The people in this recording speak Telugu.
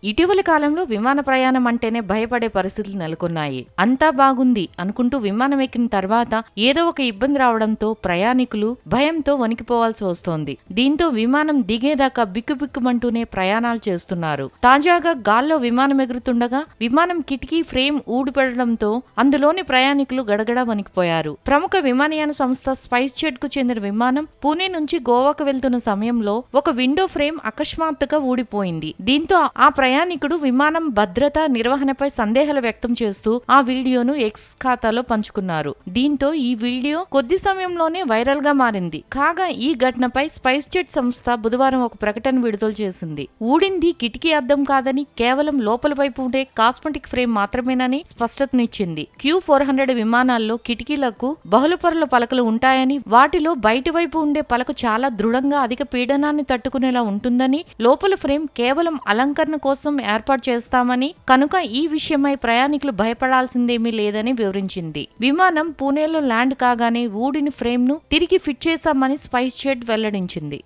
ఇటీవలి కాలంలో విమాన ప్రయాణం అంటేనే భయపడే పరిస్థితులు నెలకొన్నాయి. అంతా బాగుంది అనుకుంటూ విమానం ఎక్కిన తర్వాత ఏదో ఒక ఇబ్బంది రావడంతో ప్రయాణికులు భయంతో వణికిపోవాల్సి వస్తోంది. దీంతో విమానం దిగేదాకా బిక్కుబిక్కుమంటూనే ప్రయాణాలు చేస్తున్నారు. తాజాగా గాల్లో విమానం ఎగురుతుండగా విమానం కిటికీ ఫ్రేమ్ ఊడిపడడంతో అందులోని ప్రయాణికులు గడగడా వణికిపోయారు. ప్రముఖ విమానయాన సంస్థ స్పైస్ జెట్ కు చెందిన విమానం పూణే నుంచి గోవాకు వెళ్తున్న సమయంలో ఒక విండో ఫ్రేమ్ అకస్మాత్తుగా ఊడిపోయింది. దీంతో ఆ ప్రయాణికుడు విమానం భద్రత నిర్వహణపై సందేహాలు వ్యక్తం చేస్తూ ఆ వీడియోను ఎక్స్ ఖాతాలో పంచుకున్నారు. దీంతో ఈ వీడియో కొద్ది సమయంలోనే వైరల్ గా మారింది. కాగా ఈ ఘటనపై స్పైస్ జెట్ సంస్థ బుధవారం ఒక ప్రకటన విడుదల చేసింది. ఊడింది కిటికీ అద్దం కాదని, కేవలం లోపల వైపు ఉండే కాస్మెటిక్ ఫ్రేమ్ మాత్రమేనని స్పష్టతనిచ్చింది. Q400 విమానాల్లో కిటికీలకు బహుళపొరల పలకలు ఉంటాయని, వాటిలో బయటి వైపు ఉండే పలక చాలా దృఢంగా అధిక పీడనాన్ని తట్టుకునేలా ఉంటుందని, లోపల ఫ్రేమ్ కేవలం అలంకరణ కోసం ఏర్పాటు చేస్తామని, కనుక ఈ విషయమై ప్రయాణికులు భయపడాల్సిందేమీ లేదని వివరించింది. విమానం పూణేలో ల్యాండ్ కాగానే ఊడిన ఫ్రేమ్ ను తిరిగి ఫిట్ చేశామని స్పైస్ జెట్ వెల్లడించింది.